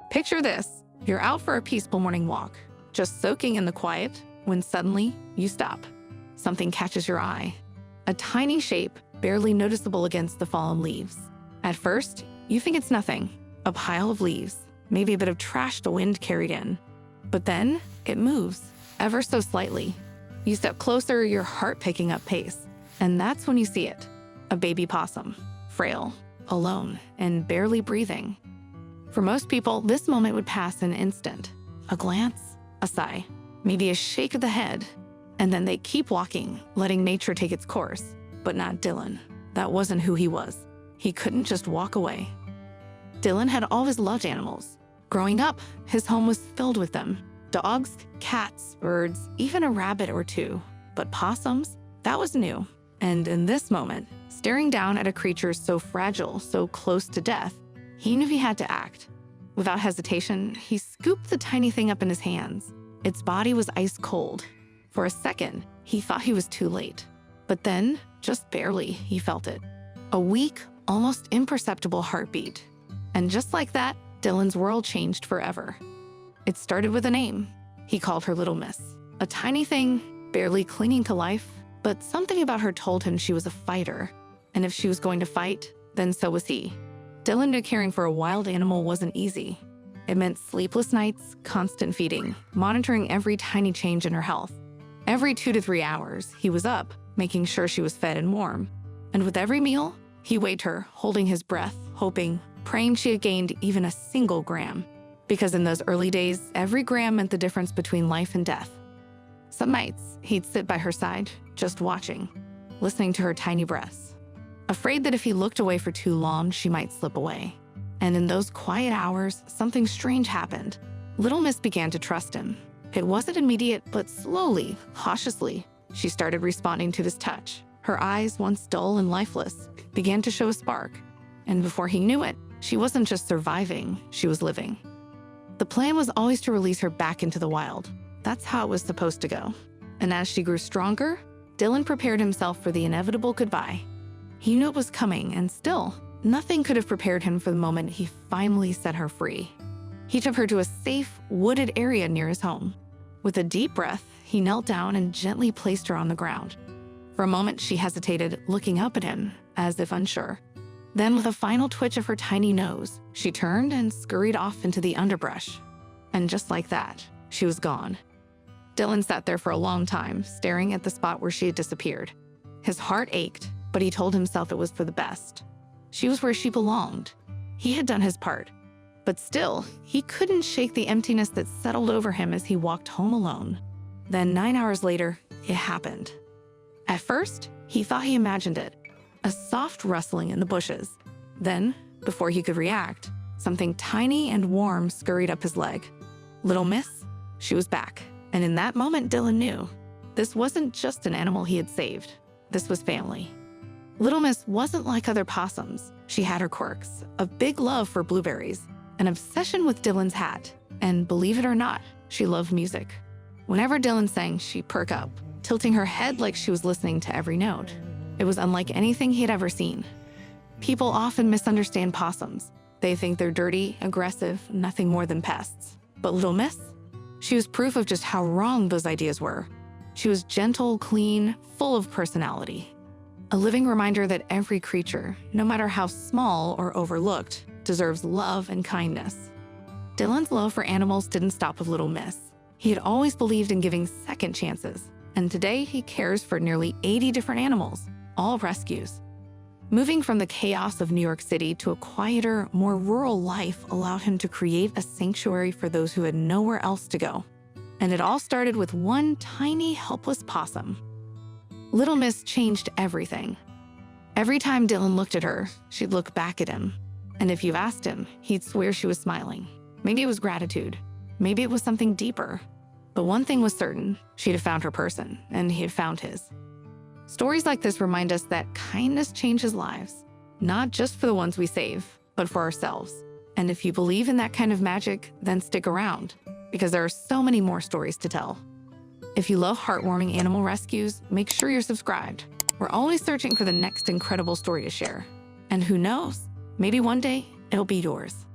Picture this. You're out for a peaceful morning walk, just soaking in the quiet, when suddenly you stop. Something catches your eye. A tiny shape, barely noticeable against the fallen leaves. At first, you think it's nothing, a pile of leaves, maybe a bit of trash the wind carried in. But then, it moves, ever so slightly. You step closer, your heart picking up pace. And that's when you see it. A baby possum, frail, alone, and barely breathing. For most people, this moment would pass in an instant. A glance, a sigh, maybe a shake of the head, and then they keep walking, letting nature take its course. But not Dylan. That wasn't who he was. He couldn't just walk away. Dylan had always loved animals. Growing up, his home was filled with them. Dogs, cats, birds, even a rabbit or two. But possums? That was new. And in this moment, staring down at a creature so fragile, so close to death, he knew he had to act. Without hesitation, he scooped the tiny thing up in his hands. Its body was ice cold. For a second, he thought he was too late. But then, just barely, he felt it. A weak, almost imperceptible heartbeat. And just like that, Dylan's world changed forever. It started with a name. He called her Little Miss. A tiny thing, barely clinging to life, but something about her told him she was a fighter. And if she was going to fight, then so was he. Dylan knew caring for a wild animal wasn't easy. It meant sleepless nights, constant feeding, monitoring every tiny change in her health. Every 2 to 3 hours, he was up, making sure she was fed and warm. And with every meal, he weighed her, holding his breath, hoping, praying she had gained even a single gram. Because in those early days, every gram meant the difference between life and death. Some nights, he'd sit by her side, just watching, listening to her tiny breaths, afraid that if he looked away for too long, she might slip away. And in those quiet hours, something strange happened. Little Miss began to trust him. It wasn't immediate, but slowly, cautiously, she started responding to his touch. Her eyes, once dull and lifeless, began to show a spark. And before he knew it, she wasn't just surviving, she was living. The plan was always to release her back into the wild. That's how it was supposed to go. And as she grew stronger, Dylan prepared himself for the inevitable goodbye. He knew it was coming, and still, nothing could have prepared him for the moment he finally set her free. He took her to a safe, wooded area near his home. With a deep breath, he knelt down and gently placed her on the ground. For a moment, she hesitated, looking up at him, as if unsure. Then, with a final twitch of her tiny nose, she turned and scurried off into the underbrush. And just like that, she was gone. Dylan sat there for a long time, staring at the spot where she had disappeared. His heart ached, but he told himself it was for the best. She was where she belonged. He had done his part. But still, he couldn't shake the emptiness that settled over him as he walked home alone. Then 9 hours later, it happened. At first, he thought he imagined it. A soft rustling in the bushes. Then, before he could react, something tiny and warm scurried up his leg. Little Miss? She was back. And in that moment, Dylan knew. This wasn't just an animal he had saved. This was family. Little Miss wasn't like other possums. She had her quirks, a big love for blueberries, an obsession with Dylan's hat, and believe it or not, she loved music. Whenever Dylan sang, she'd perk up, tilting her head like she was listening to every note. It was unlike anything he had ever seen. People often misunderstand possums. They think they're dirty, aggressive, nothing more than pests. But Little Miss? She was proof of just how wrong those ideas were. She was gentle, clean, full of personality. A living reminder that every creature, no matter how small or overlooked, deserves love and kindness. Dylan's love for animals didn't stop with Little Miss. He had always believed in giving second chances, and today he cares for nearly 80 different animals, all rescues. Moving from the chaos of New York City to a quieter, more rural life allowed him to create a sanctuary for those who had nowhere else to go. And it all started with one tiny, helpless possum. Little Miss changed everything. Every time Dylan looked at her, she'd look back at him. And if you asked him, he'd swear she was smiling. Maybe it was gratitude. Maybe it was something deeper. But one thing was certain, she'd have found her person, and he had found his. Stories like this remind us that kindness changes lives, not just for the ones we save, but for ourselves. And if you believe in that kind of magic, then stick around, because there are so many more stories to tell. If you love heartwarming animal rescues, make sure you're subscribed. We're always searching for the next incredible story to share. And who knows, maybe one day it'll be yours.